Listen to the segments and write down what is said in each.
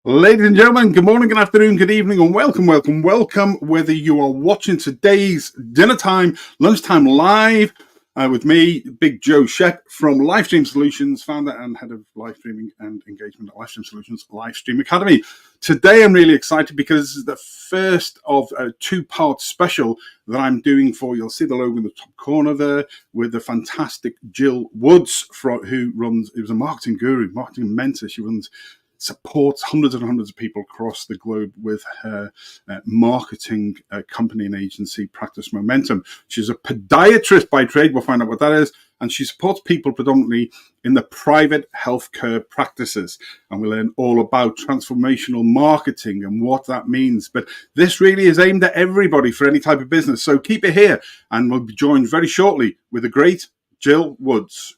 Ladies and gentlemen, good morning, good afternoon, good evening, and welcome, whether you are watching today's dinner time, lunchtime live with me, Big Joe Shep from Livestream Solutions, founder and head of live streaming and engagement at Livestream Solutions Livestream Academy. Today, I'm really excited because this is the first of a two-part special that I'm doing for, you'll see the logo in the top corner there, with the fantastic Jill Woods, who was a marketing guru, marketing mentor. She supports hundreds and hundreds of people across the globe with her marketing company and agency, Practice Momentum. She's a podiatrist by trade. We'll find out what that is. And she supports people predominantly in the private healthcare practices. And we'll learn all about transformational marketing and what that means. But this really is aimed at everybody for any type of business. So keep it here. And we'll be joined very shortly with the great Jill Woods.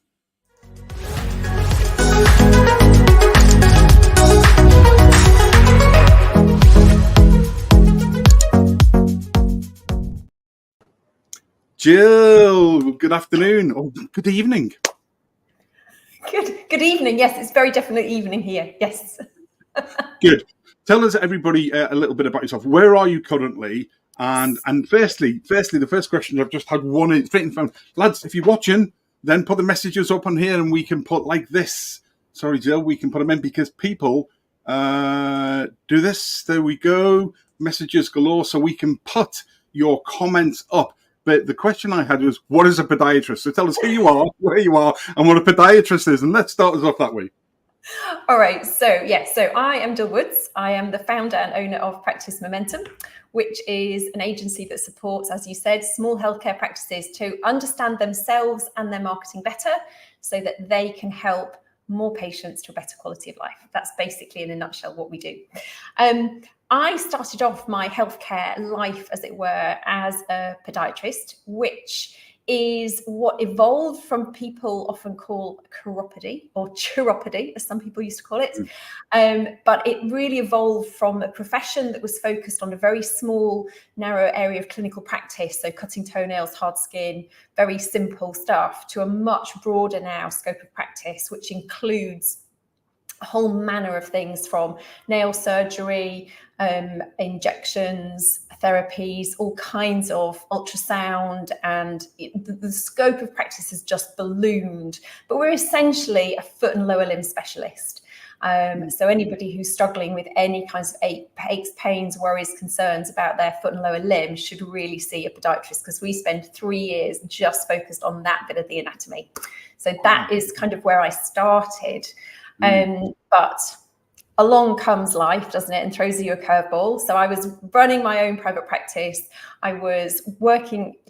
Jill, good afternoon, or good evening. Good evening. Yes, it's very definitely evening here. Yes. Good. Tell us, everybody, a little bit about yourself. Where are you currently? And firstly, the first question, I've just had one straight in front. Lads, if you're watching, then put the messages up on here, and we can put like this. Sorry, Jill, we can put them in because people do this. There we go. Messages galore, so we can put your comments up. But the question I had was, what is a podiatrist? So tell us who you are, where you are, and what a podiatrist is. And let's start us off that way. All right. So I am Jill Woods. I am the founder and owner of Practice Momentum, which is an agency that supports, as you said, small healthcare practices to understand themselves and their marketing better so that they can help more patients to a better quality of life. That's basically, in a nutshell, what we do. I started off my healthcare life, as it were, as a podiatrist, which is what evolved from people often call chiropody or chiropody, as some people used to call it. But it really evolved from a profession that was focused on a very small, narrow area of clinical practice, so cutting toenails, hard skin, very simple stuff, to a much broader now scope of practice, which includes a whole manner of things from nail surgery, injections, therapies, all kinds of ultrasound, and the scope of practice has just ballooned. But we're essentially a foot and lower limb specialist. So anybody who's struggling with any kinds of aches, pains, worries, concerns about their foot and lower limb should really see a podiatrist, because we spend 3 years just focused on that bit of the anatomy. So that is kind of where I started. But along comes life, doesn't it, and throws you a curveball. So I was running my own private practice. I was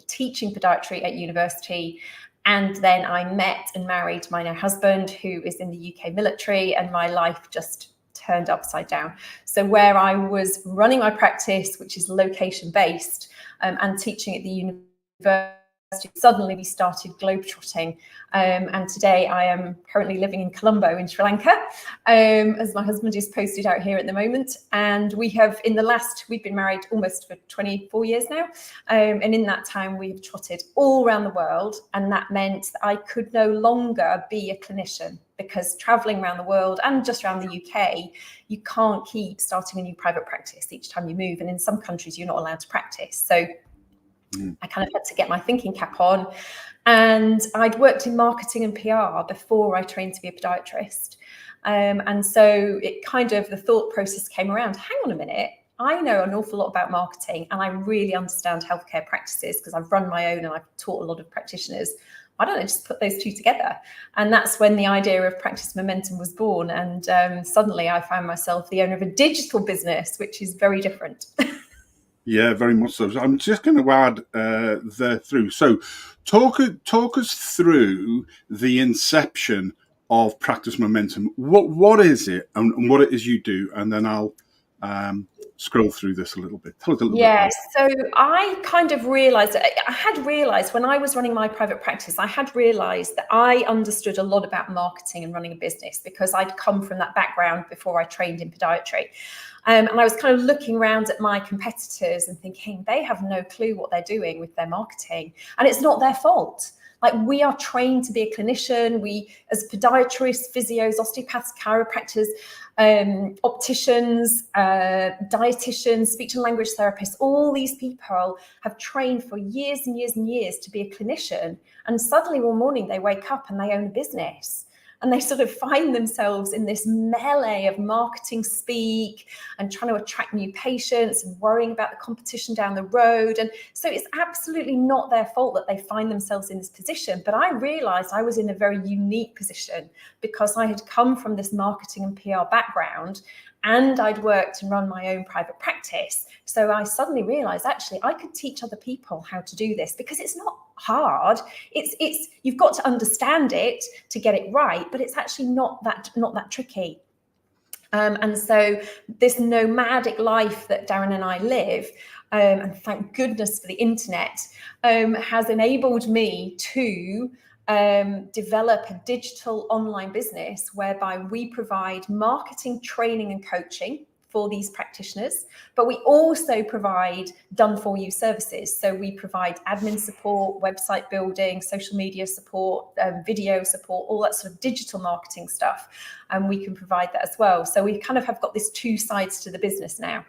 teaching podiatry at university. And then I met and married my now husband, who is in the UK military, and my life just turned upside down. So where I was running my practice, which is location-based, and teaching at the university, suddenly we started globetrotting, and today I am currently living in Colombo in Sri Lanka, as my husband is posted out here at the moment. And we've been married almost for 24 years now, and in that time we've trotted all around the world, and that meant that I could no longer be a clinician, because traveling around the world and just around the UK, you can't keep starting a new private practice each time you move, and in some countries you're not allowed to practice. So I kind of had to get my thinking cap on, and I'd worked in marketing and PR before I trained to be a podiatrist. And so the thought process came around, hang on a minute, I know an awful lot about marketing and I really understand healthcare practices because I've run my own and I've taught a lot of practitioners. Why don't I just put those two together? And that's when the idea of Practice Momentum was born. And suddenly I found myself the owner of a digital business, which is very different. Yeah, very much so. I'm just going to add there through. So talk us through the inception of Practice Momentum. What is it and what it is you do? And then I'll scroll through this a little bit. Tell us a little bit. Yes, so I kind of realised, when I was running my private practice, I had realised that I understood a lot about marketing and running a business because I'd come from that background before I trained in podiatry. And I was kind of looking around at my competitors and thinking they have no clue what they're doing with their marketing. And it's not their fault. Like, we are trained to be a clinician. We, as podiatrists, physios, osteopaths, chiropractors, opticians, dietitians, speech and language therapists, all these people have trained for years and years and years to be a clinician. And suddenly one morning they wake up and they own a business. And they sort of find themselves in this melee of marketing speak and trying to attract new patients and worrying about the competition down the road. And so it's absolutely not their fault that they find themselves in this position. But I realized I was in a very unique position because I had come from this marketing and PR background, and I'd worked and run my own private practice. So I suddenly realized, actually, I could teach other people how to do this, because it's not hard. It's you've got to understand it to get it right, but it's actually not that tricky. And so this nomadic life that Darren and I live, and thank goodness for the internet, has enabled me to develop a digital online business whereby we provide marketing, training and coaching for these practitioners, but we also provide done for you services. So we provide admin support, website building, social media support, video support, all that sort of digital marketing stuff. And we can provide that as well. So we kind of have got this two sides to the business now,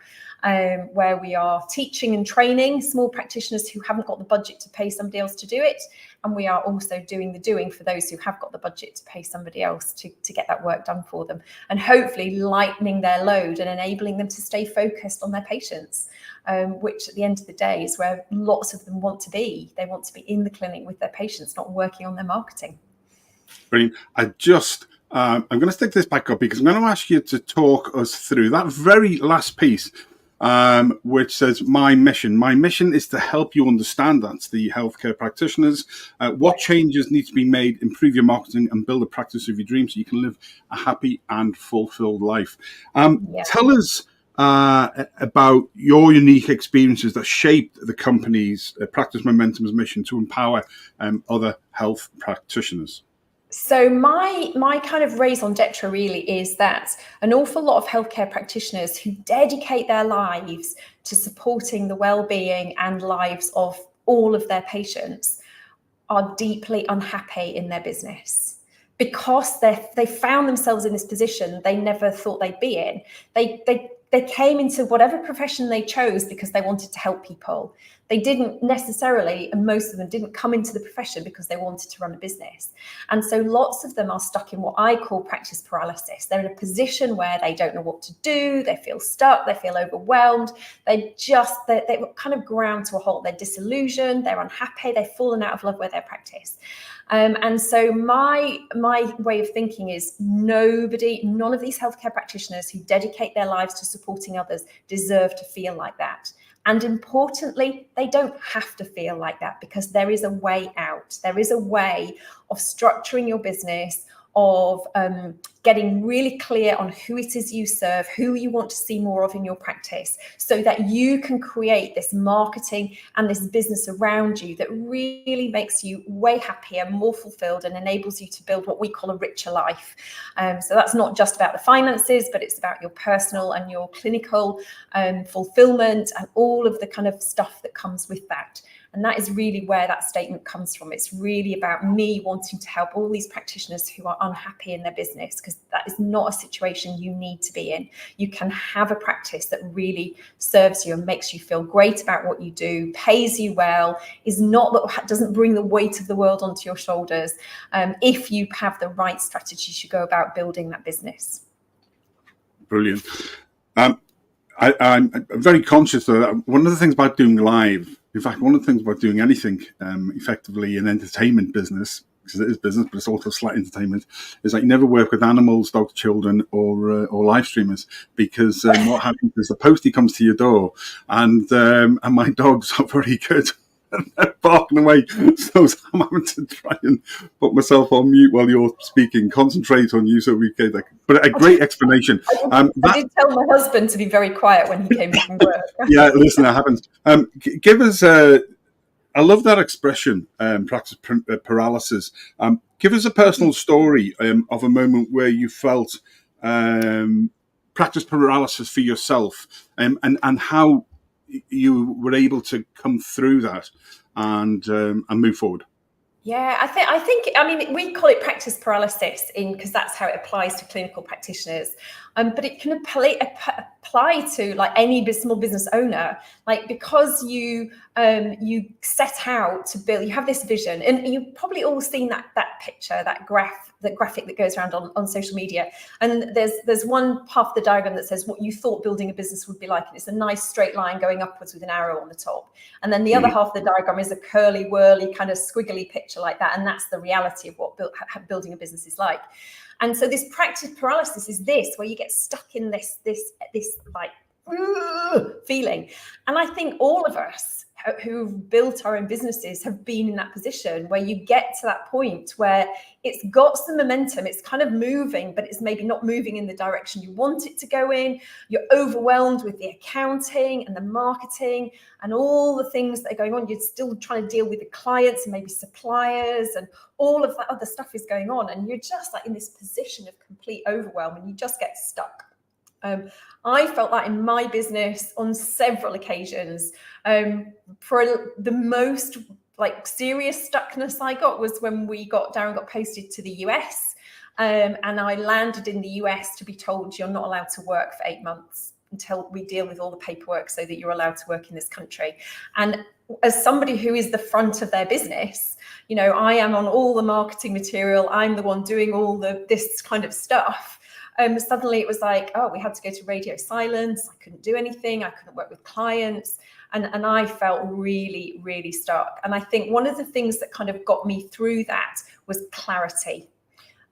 where we are teaching and training small practitioners who haven't got the budget to pay somebody else to do it. And we are also doing the doing for those who have got the budget to pay somebody else to get that work done for them, and hopefully lightening their load and enabling them to stay focused on their patients, which at the end of the day is where lots of them want to be. They want to be in the clinic with their patients, not working on their marketing. Brilliant. I'm going to stick this back up because I'm going to ask you to talk us through that very last piece, which says my mission. My mission is to help you understand, that's the healthcare practitioners, what changes need to be made, improve your marketing and build a practice of your dreams so you can live a happy and fulfilled life. Tell us about your unique experiences that shaped the company's Practice Momentum's mission to empower other health practitioners. So my kind of raison d'etre really is that an awful lot of healthcare practitioners who dedicate their lives to supporting the well-being and lives of all of their patients are deeply unhappy in their business, because they found themselves in this position they never thought they'd be in. They came into whatever profession they chose because they wanted to help people. They didn't necessarily, and most of them didn't come into the profession because they wanted to run a business. And so lots of them are stuck in what I call practice paralysis. They're in a position where they don't know what to do. They feel stuck. They feel overwhelmed. They kind of ground to a halt. They're disillusioned. They're unhappy. They've fallen out of love with their practice. And so my way of thinking is none of these healthcare practitioners who dedicate their lives to supporting others deserve to feel like that. And importantly, they don't have to feel like that, because there is a way out. There is a way of structuring your business, of getting really clear on who it is you serve, who you want to see more of in your practice, so that you can create this marketing and this business around you that really makes you way happier, more fulfilled, and enables you to build what we call a richer life. So that's not just about the finances, but it's about your personal and your clinical fulfillment and all of the kind of stuff that comes with that. And that is really where that statement comes from. It's really about me wanting to help all these practitioners who are unhappy in their business, because that is not a situation you need to be in. You can have a practice that really serves you and makes you feel great about what you do, pays you well, doesn't bring the weight of the world onto your shoulders, if you have the right strategies to go about building that business. Brilliant. I'm very conscious that one of the things about doing live, in fact, one of the things about doing anything effectively in entertainment business, because it is business, but it's also slight entertainment, is that you never work with animals, dogs, children, or live streamers, because what happens is the postie comes to your door, and my dogs are very good. They're barking away, so I'm having to try and put myself on mute while you're speaking, concentrate on you so we get that. But a great explanation. I did tell my husband to be very quiet when he came from work. Yeah, listen, that happens. Give us I love that expression, practice paralysis. Give us a personal story of a moment where you felt practice paralysis for yourself, and how you were able to come through that and move forward. Yeah, I mean, we call it practice paralysis because that's how it applies to clinical practitioners. But it can apply to like any small business owner, like because you set out to build, you have this vision, and you've probably all seen that picture, that graphic that goes around on social media. And there's one half of the diagram that says what you thought building a business would be like, and it's a nice straight line going upwards with an arrow on the top. And then the other half of the diagram is a curly, whirly, kind of squiggly picture like that, and that's the reality of what building a business is like. And so this practice paralysis is this, where you get stuck in this like feeling. And I think all of us who've built our own businesses have been in that position where you get to that point where it's got some momentum, it's kind of moving, but it's maybe not moving in the direction you want it to go in. You're overwhelmed with the accounting and the marketing and all the things that are going on. You're still trying to deal with the clients and maybe suppliers, and all of that other stuff is going on, and you're just like in this position of complete overwhelm, and you just get stuck. I felt that in my business on several occasions. For the most like serious stuckness I got was when Darren got posted to the US, and I landed in the US to be told you're not allowed to work for 8 months until we deal with all the paperwork so that you're allowed to work in this country. And as somebody who is the front of their business, you know, I am on all the marketing material, I'm the one doing all this kind of stuff. Suddenly it was like, oh, we had to go to radio silence. I couldn't do anything. I couldn't work with clients. And I felt really, really stuck. And I think one of the things that kind of got me through that was clarity.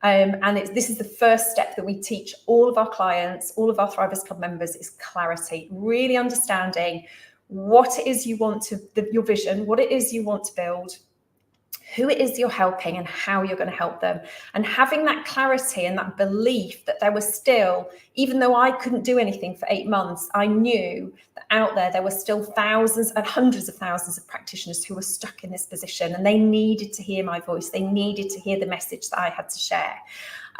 This is the first step that we teach all of our clients, all of our Thrivers Club members, is clarity. Really understanding what it is you want to, your vision, what it is you want to build, who it is you're helping, and how you're going to help them. And having that clarity and that belief that there was still, even though I couldn't do anything for 8 months, I knew that out there were still thousands and hundreds of thousands of practitioners who were stuck in this position, and they needed to hear my voice. They needed to hear the message that I had to share.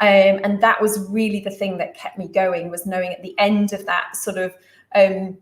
And that was really the thing that kept me going, was knowing at the end of that sort of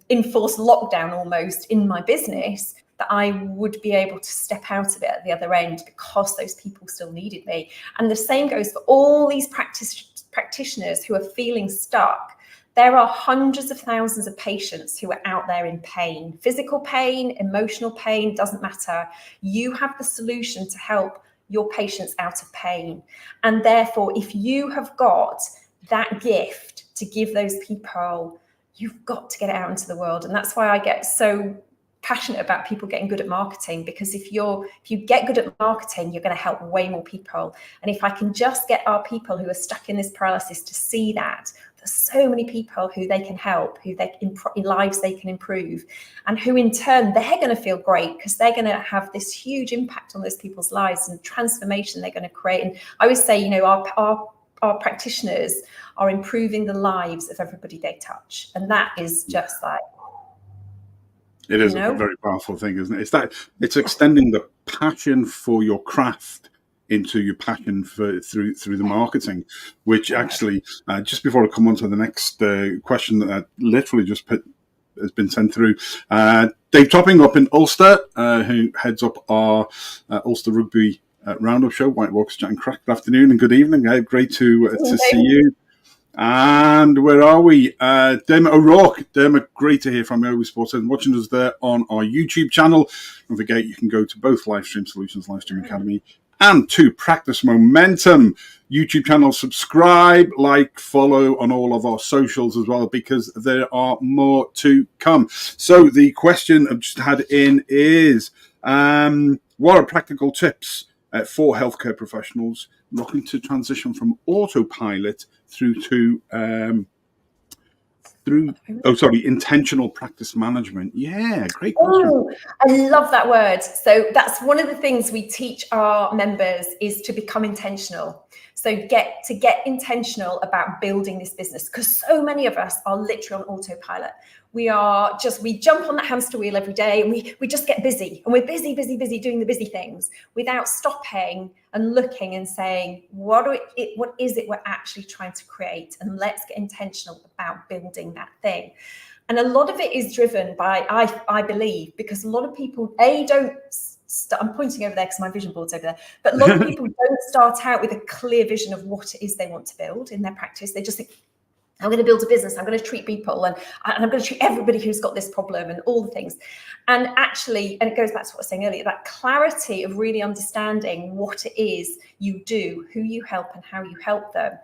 enforced lockdown almost in my business, that I would be able to step out of it at the other end because those people still needed me. And the same goes for all these practitioners who are feeling stuck. There are hundreds of thousands of patients who are out there in pain, physical pain, emotional pain, doesn't matter. You have the solution to help your patients out of pain. And therefore, if you have got that gift to give those people, you've got to get it out into the world. And that's why I get so passionate about people getting good at marketing, because if you get good at marketing, you're going to help way more people. And if I can just get our people who are stuck in this paralysis to see that there's so many people who they can help, who they lives they can improve, and who in turn they're going to feel great because they're going to have this huge impact on those people's lives and transformation they're going to create. And I always say, you know, our practitioners are improving the lives of everybody they touch, and that is just like, it is a very powerful thing, isn't it? It's extending the passion for your craft into your passion for through the marketing, which actually, just before I come on to the next question that I literally just has been sent through, Dave Topping up in Ulster, who heads up our Ulster Rugby Roundup show, White Walkers Chat and Crack. Good afternoon and good evening. Great to see you. And where are we? Dermot O'Rourke. Dermot, great to hear from you. Sports and watching us there on our YouTube channel. Don't forget, you can go to both Livestream Solutions, Livestream Academy, and to Practice Momentum YouTube channel. Subscribe, like, follow on all of our socials as well, because there are more to come. So the question I've just had in is, what are practical tips for healthcare professionals looking to transition from autopilot through to intentional practice management? Yeah, great question. Oh, I love that word. So that's one of the things we teach our members, is to become intentional. So get intentional about building this business, because so many of us are literally on autopilot. We jump on that hamster wheel every day, and we just get busy, and we're busy doing the busy things without stopping and looking and saying, what is it we're actually trying to create? And let's get intentional about building that thing. And a lot of it is driven by, I believe, because a lot of people, don't I'm pointing over there because my vision board's over there. But a lot of people don't start out with a clear vision of what it is they want to build in their practice. They just think, I'm going to build a business, I'm going to treat people, and I'm going to treat everybody who's got this problem and all the things. And actually, and it goes back to what I was saying earlier, that clarity of really understanding what it is you do, who you help and how you help them,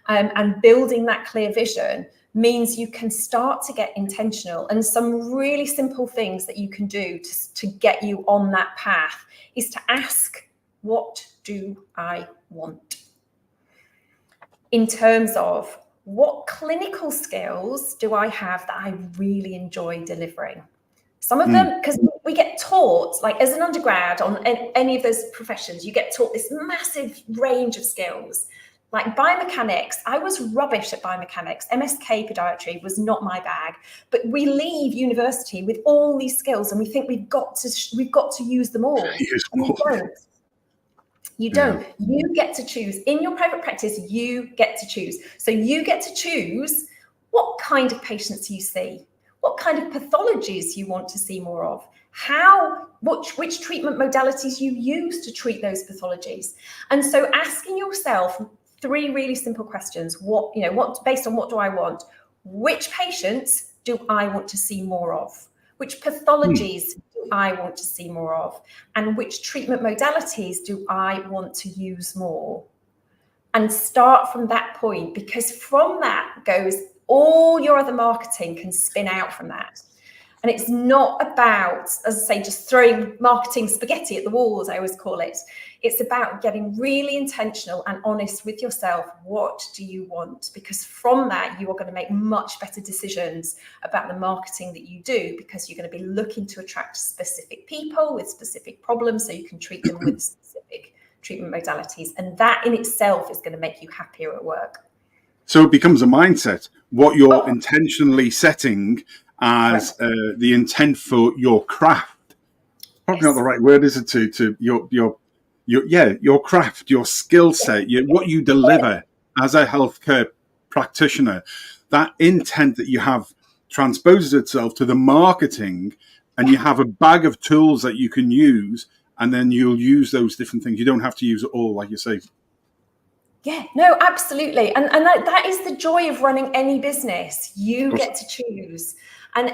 and building that clear vision means you can start to get intentional. And some really simple things that you can do to get you on that path is to ask, what do I want? In terms of, what clinical skills do I have that I really enjoy delivering? Some of them, because we get taught, like as an undergrad on any of those professions, you get taught this massive range of skills. Like biomechanics, I was rubbish at biomechanics. MSK podiatry was not my bag. But we leave university with all these skills, and we think we've got to use them all. And you don't. You don't. You get to choose. In your private practice, you get to choose. So you get to choose what kind of patients you see, what kind of pathologies you want to see more of, which treatment modalities you use to treat those pathologies. And so asking yourself 3 really simple questions. Based on what do I want? Which patients do I want to see more of? Which pathologies do I want to see more of? And which treatment modalities do I want to use more? And start from that point, because from that goes all your other marketing can spin out from that. And it's not about, as I say, just throwing marketing spaghetti at the wall, as I always call it. It's about getting really intentional and honest with yourself. What do you want? Because from that, you are going to make much better decisions about the marketing that you do, because you're going to be looking to attract specific people with specific problems so you can treat them with specific treatment modalities. And that in itself is going to make you happier at work. So it becomes a mindset, what you're intentionally setting as the intent for your craft. Probably not the right word, is it? To your craft, your skill set, what you deliver as a healthcare practitioner. That intent that you have transposes itself to the marketing, and you have a bag of tools that you can use, and then you'll use those different things. You don't have to use it all, like you say. Yeah, no, absolutely. And that is the joy of running any business. You get to choose. And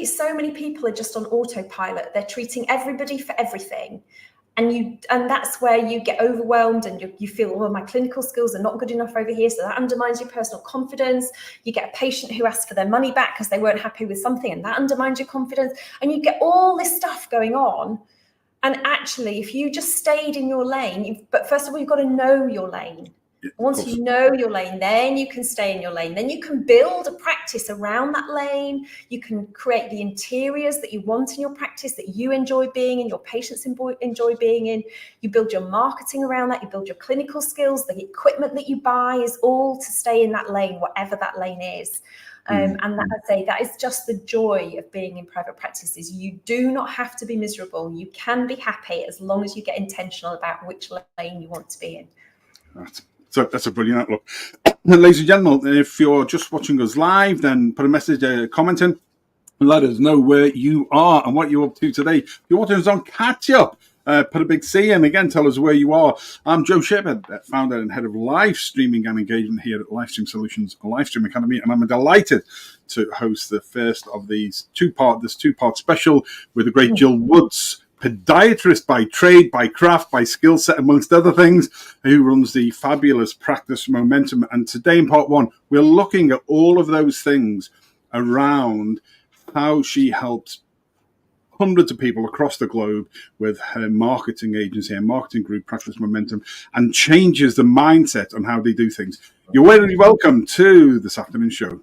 so many people are just on autopilot. They're treating everybody for everything. And that's where you get overwhelmed, and you feel, my clinical skills are not good enough over here. So that undermines your personal confidence. You get a patient who asks for their money back because they weren't happy with something, and that undermines your confidence. And you get all this stuff going on. And actually, if you just stayed in your lane, but first of all, you've got to know your lane. Once you know your lane, then you can stay in your lane. Then you can build a practice around that lane. You can create the interiors that you want in your practice, that you enjoy being in, your patients enjoy being in. You build your marketing around that. You build your clinical skills. The equipment that you buy is all to stay in that lane, whatever that lane is. And that is just the joy of being in private practice. Is you do not have to be miserable. You can be happy as long as you get intentional about which lane you want to be in. Right. So that's a brilliant outlook. Ladies and gentlemen, if you're just watching us live, then put a message, comment in, and let us know where you are and what you're up to today. If you're watching us on Catch Up, put a big C, and again, tell us where you are. I'm Joe Shepherd, founder and head of live streaming and engagement here at Livestream Solutions Livestream Academy, and I'm delighted to host the first of this two-part special with the great Jill Woods, podiatrist by trade, by craft, by skill set, amongst other things, who runs the fabulous Practice Momentum. And today in part 1, we're looking at all of those things around how she helps hundreds of people across the globe with her marketing agency and marketing group, Practice Momentum, and changes the mindset on how they do things. You're very welcome to this afternoon's show.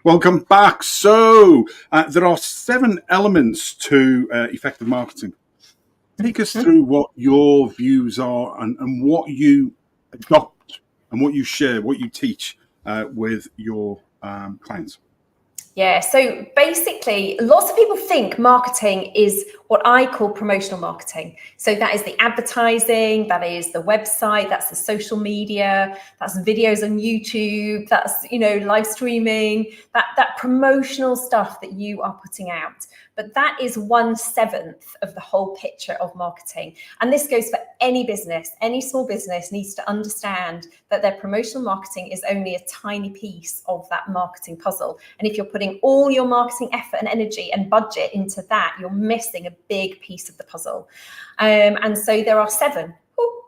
Welcome back. So there are 7 elements to effective marketing. Take us through what your views are and what you adopt and what you share, what you teach with your clients. Yeah, so basically, lots of people think marketing is what I call promotional marketing. So that is the advertising, that is the website, that's the social media, that's videos on YouTube, that's, you know, live streaming, that promotional stuff that you are putting out. But that is 1/7 of the whole picture of marketing. And this goes for any business. Any small business needs to understand that their promotional marketing is only a tiny piece of that marketing puzzle. And if you're putting all your marketing effort and energy and budget into that, you're missing a big piece of the puzzle. And so there are 7.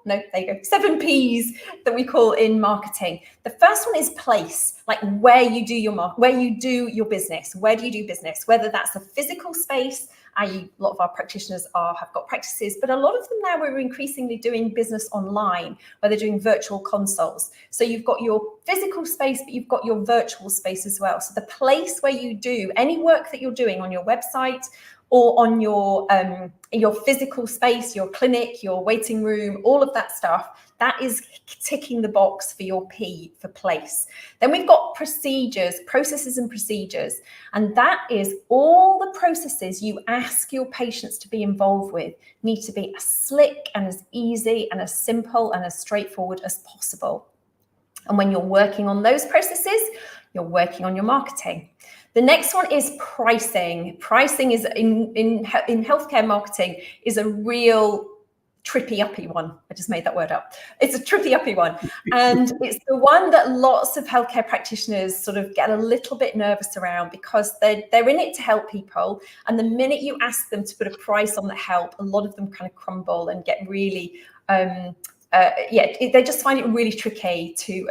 No, there you go. 7 P's that we call in marketing. The first one is place, like where you do your business. Where do you do business? Whether that's a physical space, i.e. a lot of our practitioners have got practices, but a lot of them now are increasingly doing business online, where they're doing virtual consults. So you've got your physical space, but you've got your virtual space as well. So the place where you do any work that you're doing on your website, or on your physical space, your clinic, your waiting room, all of that stuff, that is ticking the box for your P for place. Then we've got procedures, processes and procedures. And that is all the processes you ask your patients to be involved with need to be as slick and as easy and as simple and as straightforward as possible. And when you're working on those processes, you're working on your marketing. The next one is pricing. Pricing is in healthcare marketing is a real trippy uppy one. I just made that word up. It's a trippy uppy one. And it's the one that lots of healthcare practitioners sort of get a little bit nervous around, because they're in it to help people. And the minute you ask them to put a price on the help, a lot of them kind of crumble and get really they just find it really tricky to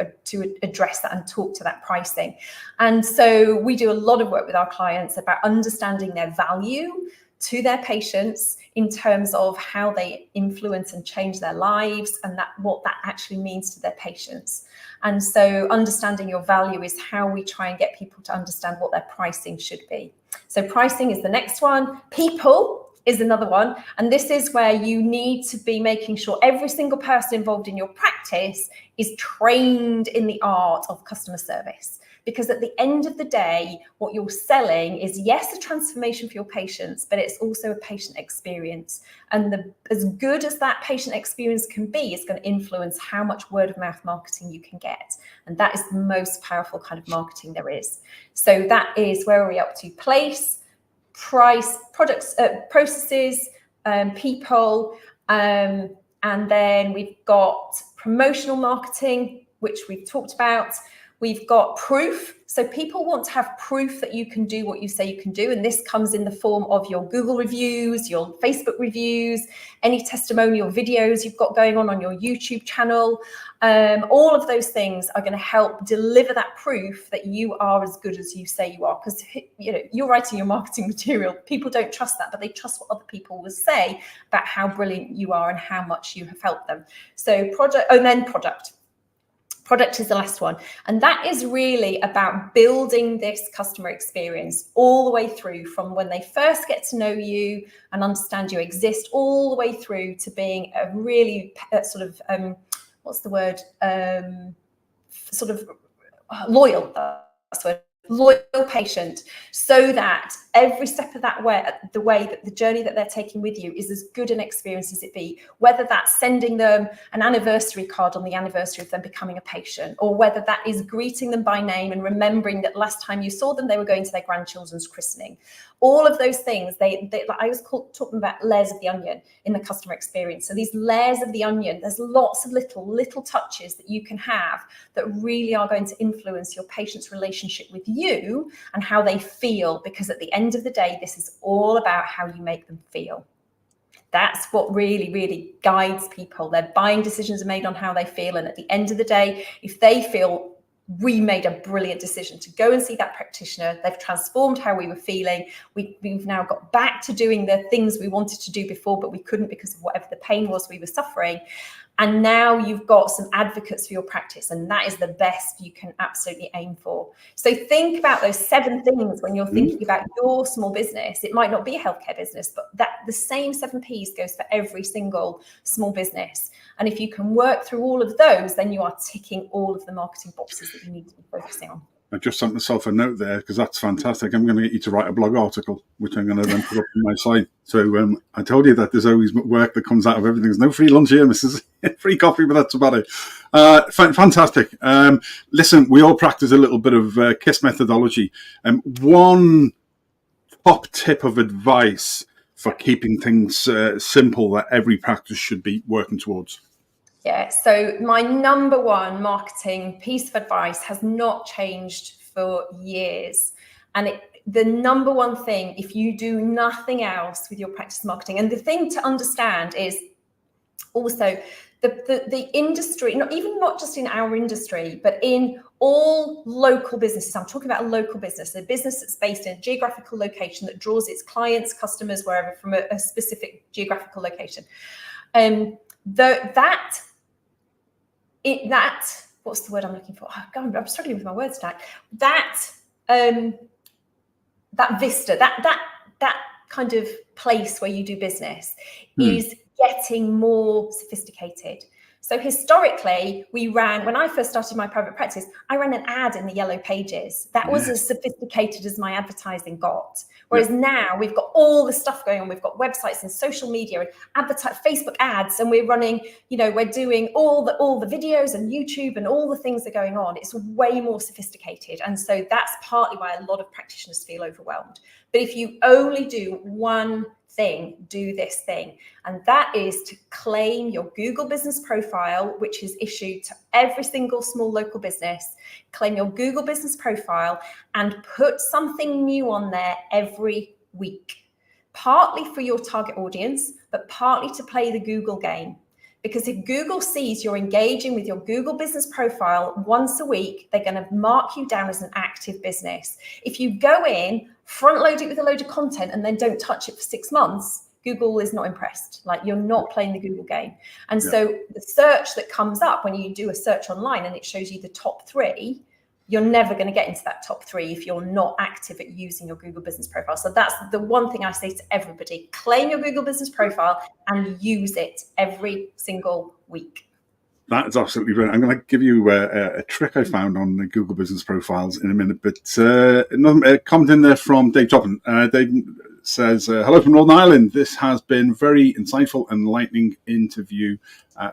address that and talk to that pricing. And so we do a lot of work with our clients about understanding their value to their patients in terms of how they influence and change their lives, and what that actually means to their patients. And so understanding your value is how we try and get people to understand what their pricing should be. So pricing is the next one. People is another one. And this is where you need to be making sure every single person involved in your practice is trained in the art of customer service. Because at the end of the day, what you're selling is, yes, a transformation for your patients, but it's also a patient experience. And as good as that patient experience can be, it's going to influence how much word of mouth marketing you can get. And that is the most powerful kind of marketing there is. So that is where are we up to? Place, price, products, processes, people, and then we've got promotional marketing, which we've talked about. We've got proof. So people want to have proof that you can do what you say you can do. And this comes in the form of your Google reviews, your Facebook reviews, any testimonial videos you've got going on your YouTube channel. All of those things are going to help deliver that proof that you are as good as you say you are. Because, you know, you're writing your marketing material. People don't trust that, but they trust what other people will say about how brilliant you are and how much you have helped them. So product. Product is the last one. And that is really about building this customer experience all the way through, from when they first get to know you and understand you exist, all the way through to being a really loyal. That's the word. Loyal patient, so that every step of that way, that the journey that they're taking with you is as good an experience as it be, whether that's sending them an anniversary card on the anniversary of them becoming a patient, or whether that is greeting them by name and remembering that last time you saw them, they were going to their grandchildren's christening. All of those things, I was talking about layers of the onion in the customer experience. So these layers of the onion, there's lots of little touches that you can have that really are going to influence your patient's relationship with you and how they feel, because at the end of the day, this is all about how you make them feel. That's what really, really guides people. Their buying decisions are made on how they feel. And at the end of the day, if they feel we made a brilliant decision to go and see that practitioner, they've transformed how we were feeling, we've now got back to doing the things we wanted to do before, but we couldn't because of whatever the pain was we were suffering. And now you've got some advocates for your practice, and that is the best you can absolutely aim for. So think about those 7 things when you're thinking about your small business. It might not be a healthcare business, but the same 7 Ps goes for every single small business. And if you can work through all of those, then you are ticking all of the marketing boxes that you need to be focusing on. I just sent myself a note there because that's fantastic. I'm going to get you to write a blog article, which I'm going to then put up on my site. So I told you that there's always work that comes out of everything. There's no free lunch here, Mrs. Free coffee, but that's about it. Fantastic. Listen, we all practice a little bit of KISS methodology. One top tip of advice for keeping things simple that every practice should be working towards. Yeah, so my number one marketing piece of advice has not changed for years. And the number one thing, if you do nothing else with your practice marketing, and the thing to understand is also the industry, not just in our industry, but in all local businesses. I'm talking about a local business, a business that's based in a geographical location that draws its clients, customers, wherever from a specific geographical location. What's the word I'm looking for? Oh, God, I'm struggling with my words tonight. That vista, that kind of place where you do business is getting more sophisticated. So historically, when I first started my private practice, I ran an ad in the Yellow Pages. That was as sophisticated as my advertising got. Whereas now we've got all the stuff going on. We've got websites and social media and Facebook ads, and we're running, we're doing all the videos and YouTube and all the things that are going on. It's way more sophisticated. And so that's partly why a lot of practitioners feel overwhelmed. But if you only do one thing, do this thing, and that is to claim your Google business profile, which is issued to every single small local business. Claim your Google business profile and put something new on there every week, partly for your target audience, but partly to play the Google game. Because if Google sees you're engaging with your Google business profile once a week, they're going to mark you down as an active business. If you go in, front load it with a load of content and then don't touch it for 6 months, Google is not impressed. Like, you're not playing the Google game. And so the search that comes up when you do a search online and it shows you the top 3, you're never going to get into that top 3 if you're not active at using your Google business profile. So that's the one thing I say to everybody: claim your Google business profile and use it every single week. That is absolutely brilliant. I'm going to give you a trick I found on the Google business profiles in a minute, but another comment in there from Dave Toppin. Dave says, hello from Northern Ireland. This has been very insightful and enlightening interview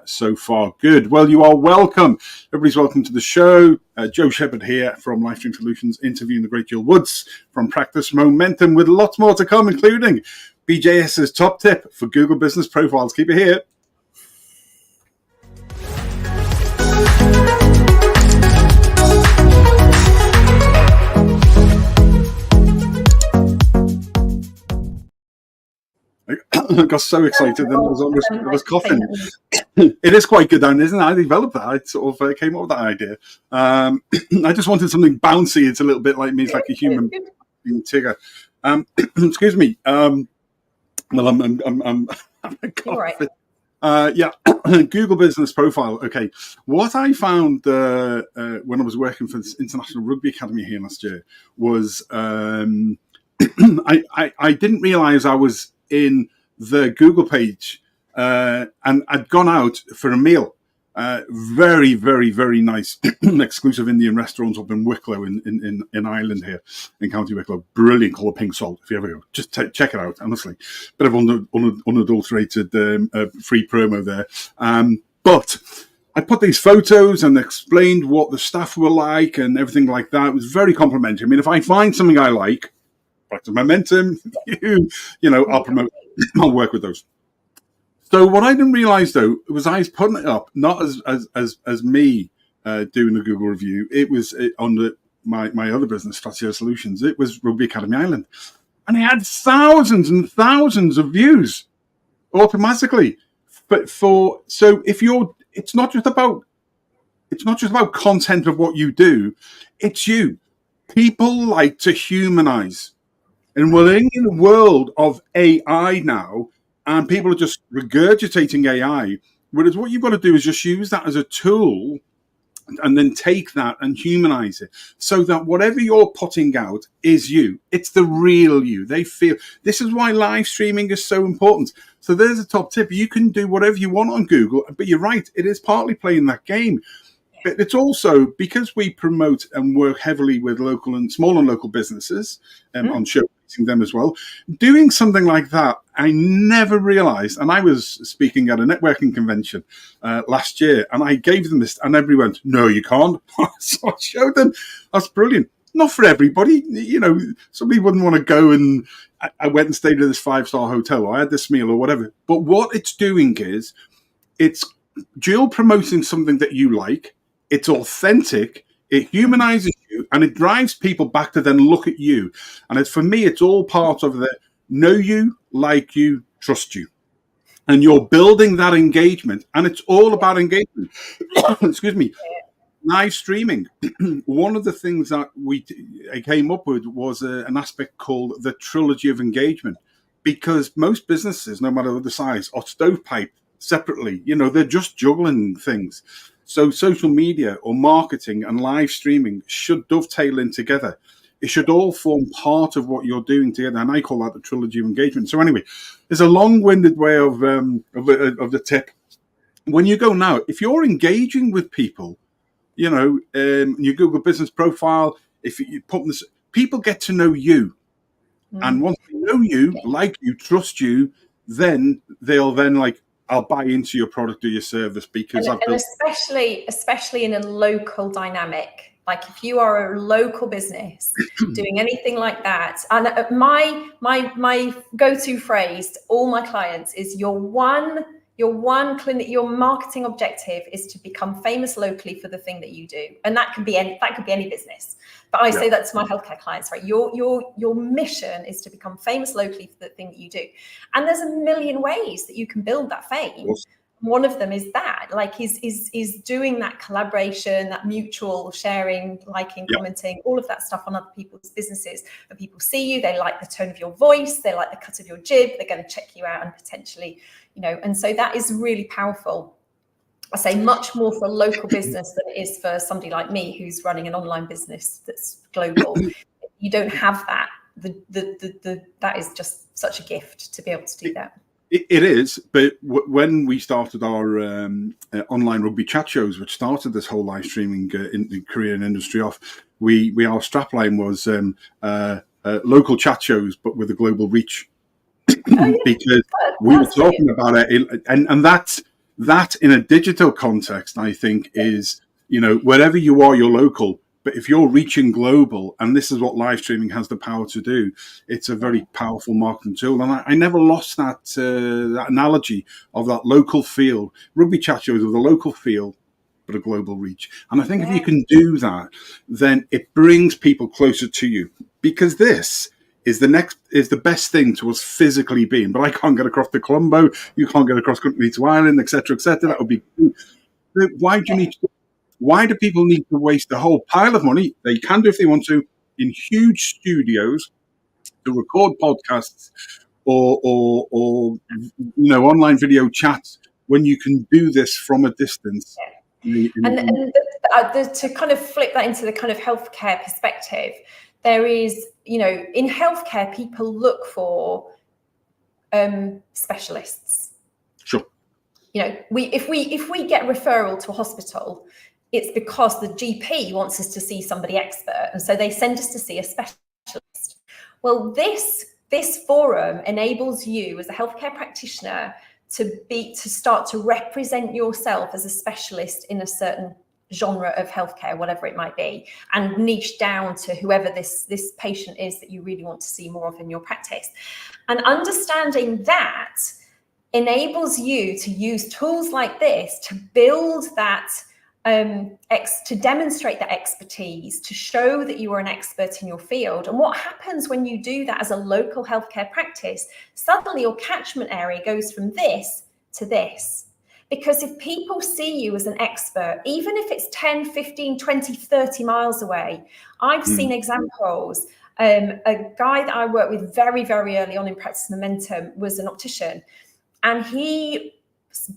so far. Good. Well, you are welcome. Everybody's welcome to the show. Joe Shepherd here from Livestream Solutions, interviewing the great Jill Woods from Practice Momentum, with lots more to come, including BJS's top tip for Google business profiles. Keep it here. I got so excited then I was coughing. It is quite good down, isn't it? I developed that. I sort of came up with that idea. I just wanted something bouncy. It's a little bit like me. It's like a human being Tigger. Excuse me. Well, I'm Google business profile. Okay. What I found when I was working for this International Rugby Academy here last year was I didn't realize I was in the Google page and I'd gone out for a meal. Very, very, very nice exclusive Indian restaurants up in Wicklow in Ireland here, in County Wicklow. Brilliant, called Pink Salt. If you ever go, just check it out, honestly. Bit of unadulterated free promo there. But I put these photos and explained what the staff were like and everything like that. It was very complimentary. I mean, if I find something I like, Practice Momentum, I'll promote, I'll work with those. So what I didn't realize though was I was putting it up not as me doing a Google review. It was on my other business, Transformational Solutions. It was Rugby Academy Ireland, and it had thousands and thousands of views automatically. But it's not just about content of what you do. It's you. People like to humanize. And we're in a world of AI now, and people are just regurgitating AI. Whereas what you've got to do is just use that as a tool and then take that and humanize it so that whatever you're putting out is you. It's the real you. They feel this is why live streaming is so important. So there's a top tip. You can do whatever you want on Google, but you're right. It is partly playing that game. But it's also because we promote and work heavily with local and small and local businesses on showcasing them as well. Doing something like that, I never realized. And I was speaking at a networking convention last year, and I gave them this, and everybody went, "No, you can't." So I showed them. That's brilliant. Not for everybody. You know, somebody wouldn't want to go and I went and stayed at this 5-star hotel, or I had this meal or whatever. But what it's doing is it's dual promoting something that you like. It's authentic, it humanizes you, and it drives people back to then look at you. And it's, for me, it's all part of the know you, like you, trust you. And you're building that engagement, and it's all about engagement. Excuse me. Live streaming. One of the things that I came up with was an aspect called the trilogy of engagement, because most businesses, no matter the size, are stovepipe separately. You know, they're just juggling things. So social media or marketing and live streaming should dovetail in together. It should all form part of what you're doing together, and I call that the trilogy of engagement. So anyway, there's a long-winded way of the tip. When you go now, if you're engaging with people, you know, your Google business profile, if you put this, people get to know you, and once they know you, like you, trust you, then they'll then like, I'll buy into your product or your service because and especially in a local dynamic. Like if you are a local business doing anything like that, and my go-to phrase to all my clients is your one clinic, your marketing objective is to become famous locally for the thing that you do, and that could be any business. But I say that to my healthcare clients, right? Your mission is to become famous locally for the thing that you do, and there's a million ways that you can build that fame. Yes. One of them is that, like, is doing that collaboration, that mutual sharing, liking, commenting, all of that stuff on other people's businesses. And people see you, they like the tone of your voice, they like the cut of your jib, they're going to check you out and potentially, you know, and so that is really powerful. I say much more for a local business than it is for somebody like me who's running an online business that's global. You don't have that. That is just such a gift to be able to do that. It is, but when we started our online rugby chat shows, which started this whole live streaming in the Korean industry off, our strapline was local chat shows, but with a global reach. Because we were talking about it, and that in a digital context, I think is, you know, wherever you are, you're local. But if you're reaching global, and this is what live streaming has the power to do, it's a very powerful marketing tool. And I never lost that analogy of that local feel. Rugby chat shows with a local feel, but a global reach. And I think if you can do that, then it brings people closer to you, because this is the best thing to us physically being. But I can't get across to Colombo, you can't get across country to Ireland, etc., etc. That would be. Why do you need to? Why do people need to waste a whole pile of money? They can do if they want to in huge studios to record podcasts or you know, online video chats when you can do this from a distance. To kind of flip that into the kind of healthcare perspective, there is, you know, in healthcare, people look for specialists. Sure. You know, if we get referral to a hospital, it's because the GP wants us to see somebody expert, and so they send us to see a specialist. Well, this forum enables you as a healthcare practitioner to start to represent yourself as a specialist in a certain genre of healthcare, whatever it might be, and niche down to whoever this patient is that you really want to see more of in your practice. And understanding that enables you to use tools like this to build that to demonstrate that expertise, to show that you are an expert in your field. And what happens when you do that as a local healthcare practice, suddenly your catchment area goes from this to this. Because if people see you as an expert, even if it's 10, 15, 20, 30 miles away, I've seen examples. A guy that I worked with very, very early on in Practice Momentum was an optician, and he,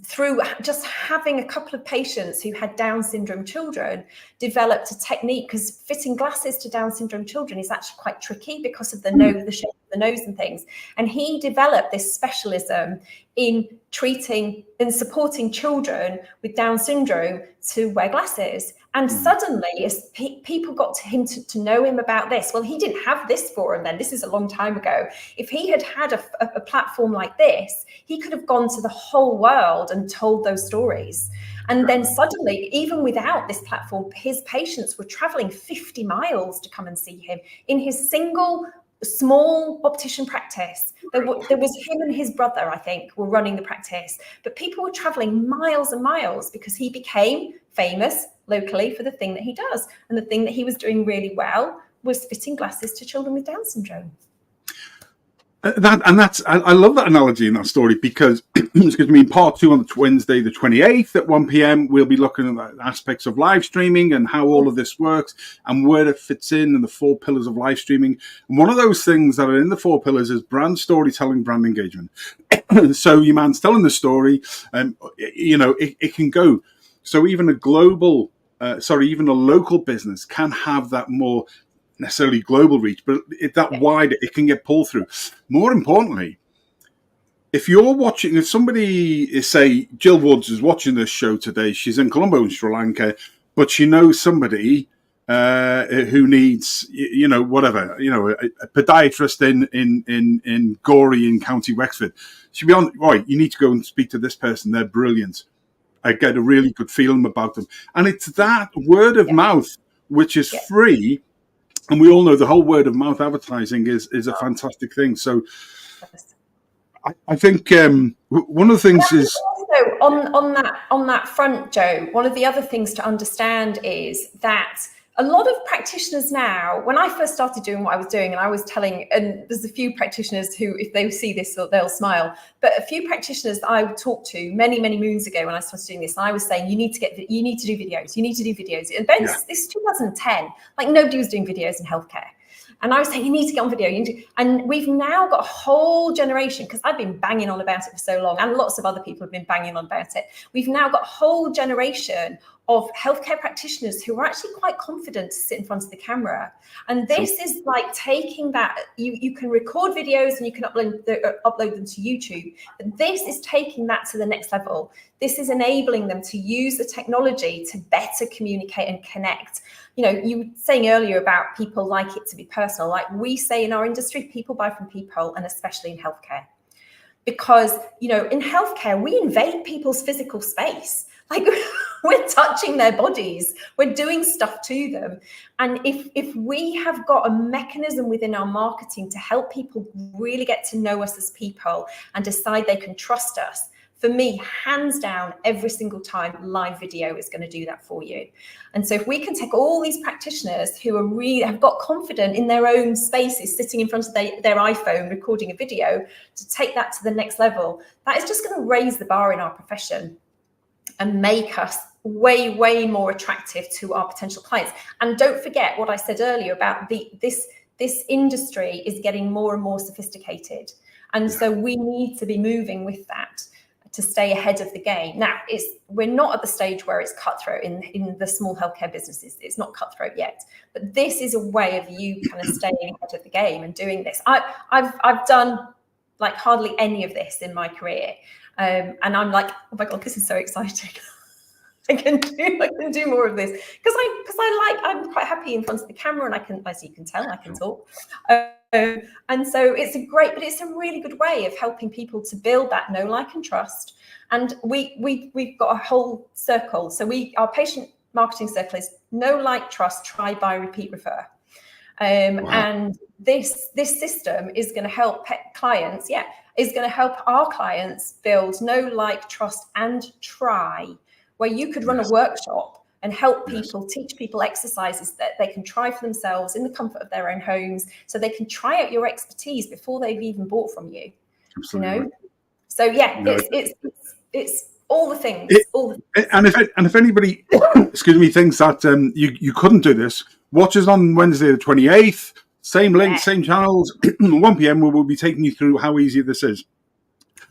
through just having a couple of patients who had Down syndrome children, developed a technique, because fitting glasses to Down syndrome children is actually quite tricky because of the shape of the nose and things. And he developed this specialism in treating and supporting children with Down syndrome to wear glasses. And suddenly, as people got to him to know him about this, well, he didn't have this forum then. This is a long time ago. If he had had a platform like this, he could have gone to the whole world and told those stories. And then suddenly, even without this platform, his patients were traveling 50 miles to come and see him in his single small optician practice. There was him and his brother, I think, were running the practice, but people were traveling miles and miles because he became famous locally for the thing that he does. And the thing that he was doing really well was fitting glasses to children with Down syndrome. I love that analogy in that story because, excuse me, in part 2 on Wednesday, the 28th at 1 p.m, we'll be looking at the aspects of live streaming and how all of this works and where it fits in and the 4 pillars of live streaming. And one of those things that are in the 4 pillars is brand storytelling, brand engagement. So your man's telling the story, it can go. So even a even a local business can have that more necessarily global reach, but wider, it can get pulled through. More importantly, if somebody is, say, Jill Woods is watching this show today, she's in Colombo in Sri Lanka, but she knows somebody who needs, a podiatrist in Gorey in County Wexford. She'd be on, right, you need to go and speak to this person. They're brilliant. I get a really good feeling about them. And it's that word of mouth, which is free. And we all know the whole word of mouth advertising is a fantastic thing. So I think one of the things is also on that front, Joe, one of the other things to understand is that a lot of practitioners now, when I first started doing what I was doing, and I was telling, and there's a few practitioners who, if they see this, they'll smile, but a few practitioners that I talked to many, many moons ago when I started doing this, and I was saying, you need to do videos. And then this is 2010, like nobody was doing videos in healthcare. And I was saying, you need to get on video. And we've now got a whole generation, because I've been banging on about it for so long, and lots of other people have been banging on about it. We've now got a whole generation of healthcare practitioners who are actually quite confident to sit in front of the camera. And this is like taking that, you can record videos and you can upload them to YouTube, but this is taking that to the next level. This is enabling them to use the technology to better communicate and connect. You were saying earlier about people like it to be personal. Like we say in our industry, people buy from people, and especially in healthcare. Because, in healthcare, we invade people's physical space. Like we're touching their bodies, we're doing stuff to them. And if we have got a mechanism within our marketing to help people really get to know us as people and decide they can trust us, for me, hands down, every single time, live video is going to do that for you. And so if we can take all these practitioners who are really have got confident in their own spaces, sitting in front of their iPhone, recording a video, to take that to the next level, that is just going to raise the bar in our profession and make us way, way more attractive to our potential clients. And don't forget what I said earlier about this industry is getting more and more sophisticated. And so we need to be moving with that to stay ahead of the game. Now, we're not at the stage where it's cutthroat in the small healthcare businesses. It's not cutthroat yet, but this is a way of you kind of staying ahead of the game and doing this. I've done like hardly any of this in my career, and I'm like, oh my god, this is so exciting. I can do more of this because I'm quite happy in front of the camera, and I can, as you can tell, I can talk. And so it's a really good way of helping people to build that know, like, and trust. And we've got a whole circle. So our patient marketing circle is know, like, trust, try, buy, repeat, refer. Wow. And this system is going to help clients. Yeah, is going to help our clients build know, like, trust, and try. Where you could run a workshop and help people, teach people exercises that they can try for themselves in the comfort of their own homes, so they can try out your expertise before they've even bought from you. Absolutely. So yeah, it's all the things. And if anybody, excuse me, thinks that you couldn't do this, watch us on Wednesday the 28th. Same link, same channels. 1 p.m. we will be taking you through how easy this is.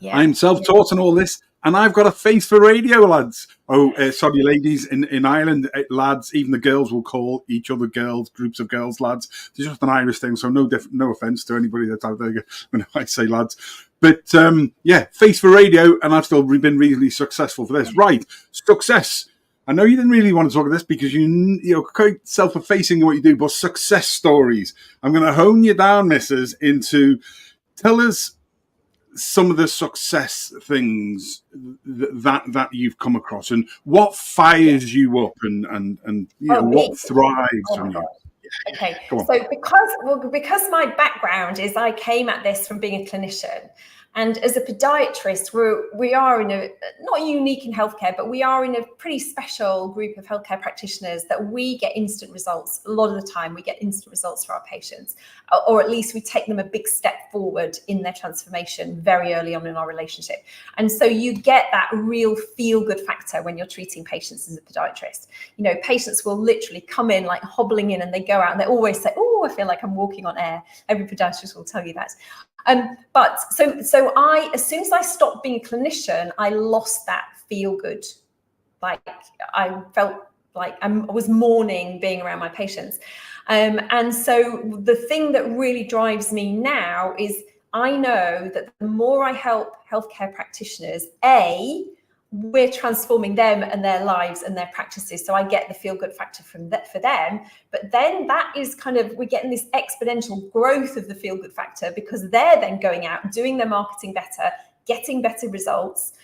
Yeah. I'm self-taught and all this. And I've got a face for radio, lads. Oh, sorry, ladies in Ireland, lads. Even the girls will call each other girls, groups of girls, lads. It's just an Irish thing, so no offence to anybody that's out there when I say lads. But yeah, face for radio, and I've still been really successful for this. Right, success. I know you didn't really want to talk about this because you're quite self-effacing in what you do, but success stories. I'm going to hone you down, missus, into tell us some of the success things that you've come across and what fires you up and you know, what thrives on you. Okay, so because my background is I came at this from being a clinician, and as a podiatrist, we are in a, not unique in healthcare, but we are in a pretty special group of healthcare practitioners that we get instant results. A lot of the time we get instant results for our patients, or at least we take them a big step forward in their transformation very early on in our relationship. And so you get that real feel-good factor when you're treating patients as a podiatrist. You know, patients will literally come in like hobbling in, and they go out and they always say, oh, I feel like I'm walking on air. Every podiatrist will tell you that. But so I, as soon as I stopped being a clinician, I lost that feel good. Like I felt like I was mourning being around my patients. And so the thing that really drives me now is I know that the more I help healthcare practitioners, we're transforming them and their lives and their practices. So I get the feel-good factor from that for them. But then that is kind of, we're getting this exponential growth of the feel-good factor because they're then going out, doing their marketing better, getting better results,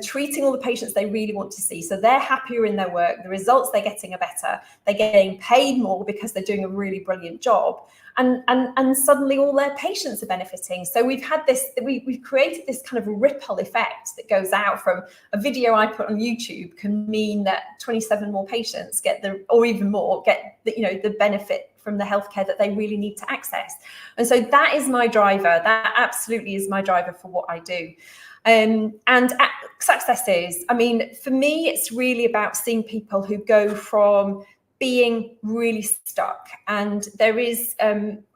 treating all the patients they really want to see. So they're happier in their work. The results they're getting are better. They're getting paid more because they're doing a really brilliant job. And suddenly all their patients are benefiting. So we've had this, we've created this kind of ripple effect that goes out from a video I put on YouTube can mean that 27 more patients get or even more, get the benefit from the healthcare that they really need to access. And so that is my driver. That absolutely is my driver for what I do. And successes, I mean, for me, it's really about seeing people who go from being really stuck. And there is,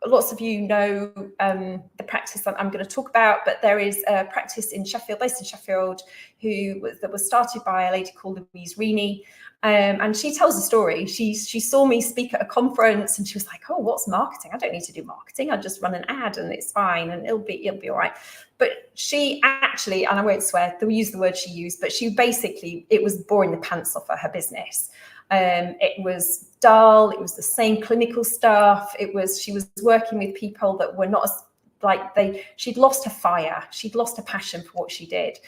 lots of you know the practice that I'm going to talk about, but there is a practice in Sheffield, based in Sheffield, that was started by a lady called Louise Reaney. And she tells a story. She saw me speak at a conference and she was like, oh, what's marketing? I don't need to do marketing. I'll just run an ad and it's fine and it'll be all right. But she actually, and I won't swear, they'll use the word she used, but she basically, it was boring the pants off her business. It was dull. It was the same clinical stuff. She was working with people that were not as she'd lost her fire. She'd lost her passion for what she did.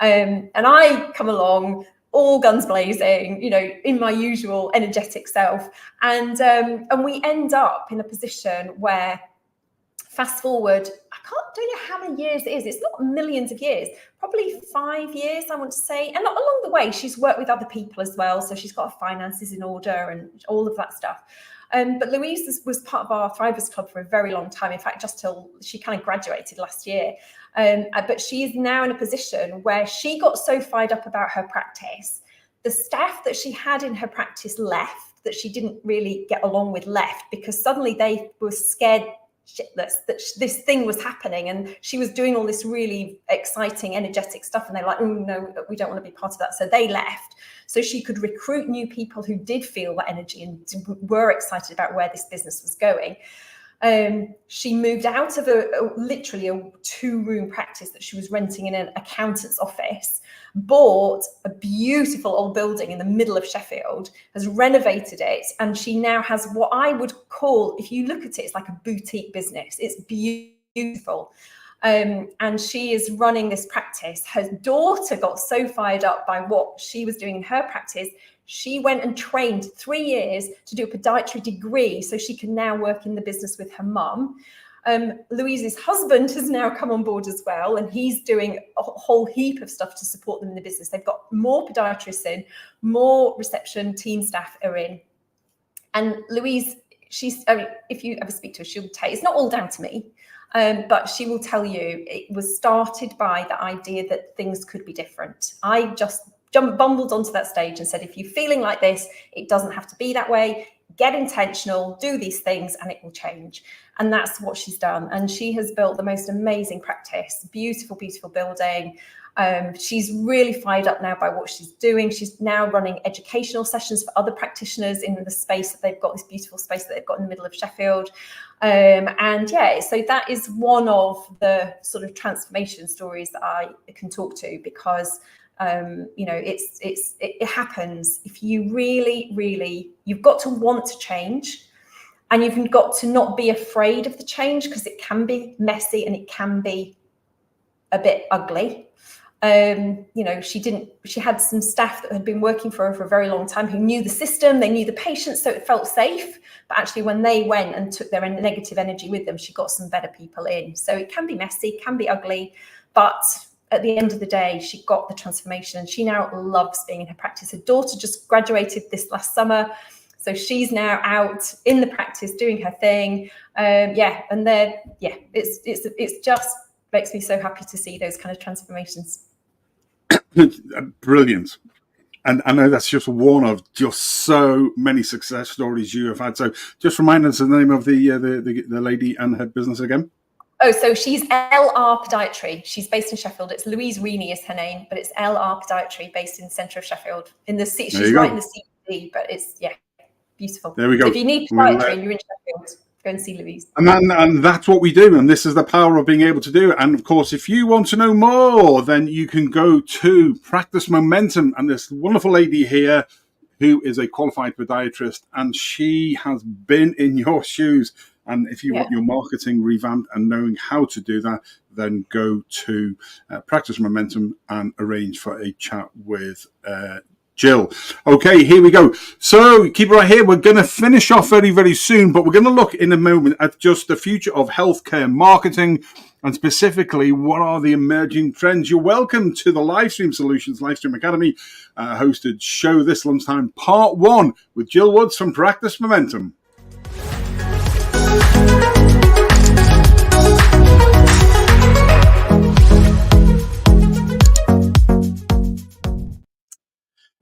And I come along, all guns blazing, in my usual energetic self. And we end up in a position where, fast forward, don't know how many years it is. It's not millions of years, probably 5 years, I want to say. And along the way, she's worked with other people as well. So she's got her finances in order and all of that stuff. But Louise was part of our Thrivers Club for a very long time. In fact, just till she kind of graduated last year. But she is now in a position where she got so fired up about her practice. The staff that she had in her practice left, that she didn't really get along with left, because suddenly they were scared shitless that this thing was happening and she was doing all this really exciting, energetic stuff. And they're like, oh no, we don't want to be part of that. So they left. So she could recruit new people who did feel that energy and were excited about where this business was going. She moved out of literally a 2-room practice that she was renting in an accountant's office, bought a beautiful old building in the middle of Sheffield, has renovated it, and she now has what I would call, if you look at it, it's like a boutique business. It's beautiful. And she is running this practice. Her daughter got so fired up by what she was doing in her practice, she went and trained 3 years to do a podiatry degree so she can now work in the business with her mum. Louise's husband has now come on board as well, and he's doing a whole heap of stuff to support them in the business. They've got more podiatrists in, more reception team staff are in. And Louise, if you ever speak to her, she'll tell you, it's not all down to me. But she will tell you it was started by the idea that things could be different. I just bumbled onto that stage and said, if you're feeling like this, it doesn't have to be that way. get intentional, do these things, and it will change. And that's what she's done. And she has built the most amazing practice, beautiful, beautiful building. She's really fired up now by what she's doing. She's now running educational sessions for other practitioners in the space that they've got, this beautiful space that they've got in the middle of Sheffield. And yeah, so that is one of the sort of transformation stories that I can talk to, because you know, it happens. If you really, you've got to want to change, and you've got to not be afraid of the change, because it can be messy and it can be a bit ugly. You know, she had some staff that had been working for her for a very long time, who knew the system, they knew the patients, so it felt safe. But actually, when they went and took their negative energy with them, she got some better people in. So it can be messy, can be ugly, but at the end of the day, she got the transformation, and she now loves being in her practice. Her daughter just graduated this last summer, so she's now out in the practice doing her thing. Yeah, and then yeah, it's just makes me so happy to see those kind of transformations. Brilliant. And I know that's just one of just so many success stories you have had. So just remind us the name of the lady and her business again. Oh, so she's LR Podiatry. She's based in Sheffield. It's Louise Reaney is her name, but it's LR Podiatry, based in the centre of Sheffield. She's right in the CBD, but it's, yeah, beautiful. There we go. So if you need podiatry and you're in Sheffield, go and see Louise. And that's what we do, and this is the power of being able to do it. And of course, if you want to know more, then you can go to Practice Momentum, and this wonderful lady here who is a qualified podiatrist, and she has been in your shoes. And if you want your marketing revamped and knowing how to do that, then go to Practice Momentum and arrange for a chat with Jill. Okay, here we go. So keep it right here. We're going to finish off very, very soon, but we're going to look in a moment at just the future of healthcare marketing, and specifically, what are the emerging trends? You're welcome to the Livestream Solutions Livestream Academy hosted show this lunchtime, part 1 with Jill Woods from Practice Momentum.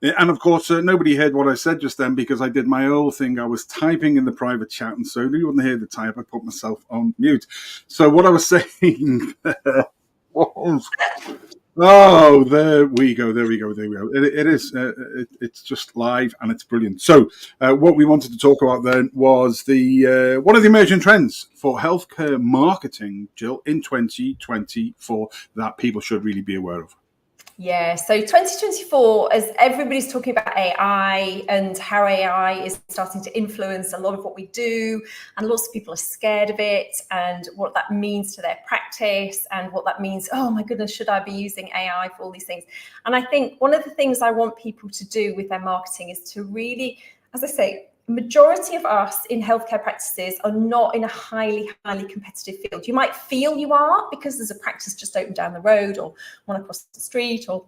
And of course, nobody heard what I said just then, because I did my old thing. I was typing in the private chat, and so you wouldn't hear the type. I put myself on mute. So what I was saying was, oh, there we go. It is. It's just live, and it's brilliant. So what we wanted to talk about then was what are the emerging trends for healthcare marketing, Jill, in 2024 that people should really be aware of? Yeah, so 2024, as everybody's talking about AI and how AI is starting to influence a lot of what we do, and lots of people are scared of it, and what that means to their practice, and what that means, oh my goodness, should I be using AI for all these things? And I think one of the things I want people to do with their marketing is to really, as I say, majority of us in healthcare practices are not in a highly competitive field. You might feel you are because there's a practice just opened down the road or one across the street, or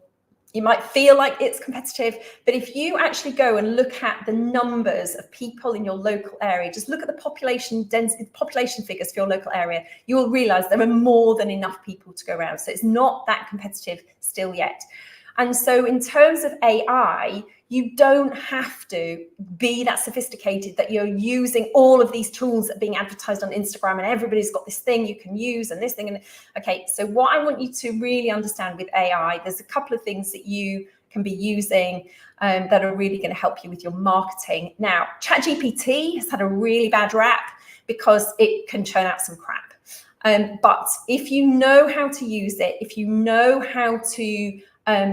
you might feel like it's competitive. But if you actually go and look at the numbers of people in your local area, just look at the population density, population figures for your local area, you will realize there are more than enough people to go around. So it's not that competitive still yet. And so in terms of AI, you don't have to be that sophisticated that you're using all of these tools that are being advertised on Instagram, and everybody's got this thing you can use and this thing. And okay, so what I want you to really understand with AI, there's a couple of things that you can be using that are really going to help you with your marketing. Now, ChatGPT has had a really bad rap because it can churn out some crap. But if you know how to use it, if you know how to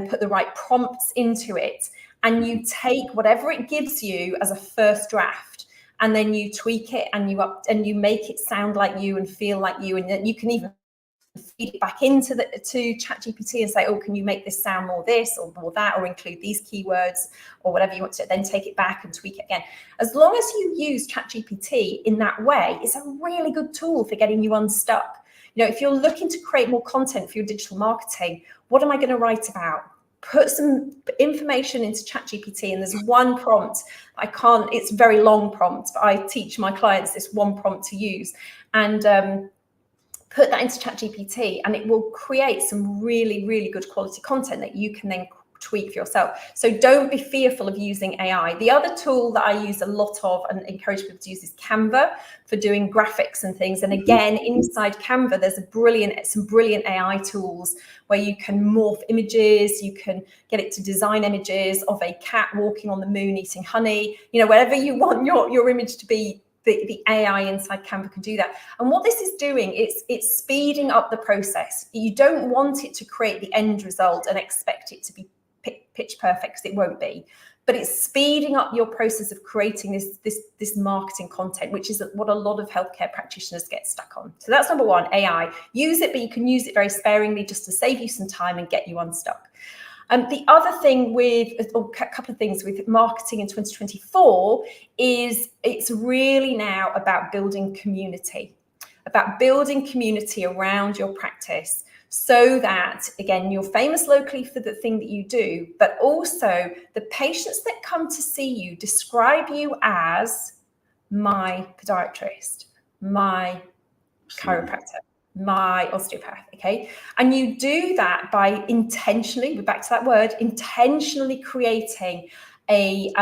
put the right prompts into it, and you take whatever it gives you as a first draft, and then you tweak it and you make it sound like you and feel like you, and then you can even feed it back into to ChatGPT and say, oh, can you make this sound more this or more that, or include these keywords or whatever you want to, then take it back and tweak it again. As long as you use ChatGPT in that way, it's a really good tool for getting you unstuck. You know, if you're looking to create more content for your digital marketing, what am I going to write about? Put some information into ChatGPT, and there's one prompt. It's a very long prompt, but I teach my clients this one prompt to use, and put that into ChatGPT, and it will create some really, really good quality content that you can then tweak for yourself. So don't be fearful of using AI. The other tool that I use a lot of and encourage people to use is Canva for doing graphics and things. And again, inside Canva, there's some brilliant AI tools where you can morph images, you can get it to design images of a cat walking on the moon eating honey, whatever you want your image to be. The AI inside Canva can do that. And what this is doing, it's speeding up the process. You don't want it to create the end result and expect it to be pitch perfect, because it won't be. But it's speeding up your process of creating this marketing content, which is what a lot of healthcare practitioners get stuck on. So that's number one, AI. Use it, but you can use it very sparingly just to save you some time and get you unstuck. The other thing a couple of things with marketing in 2024 is it's really now about building community around your practice, so that, again, you're famous locally for the thing that you do, but also the patients that come to see you describe you as my podiatrist, my chiropractor, my osteopath, okay? And you do that by intentionally creating a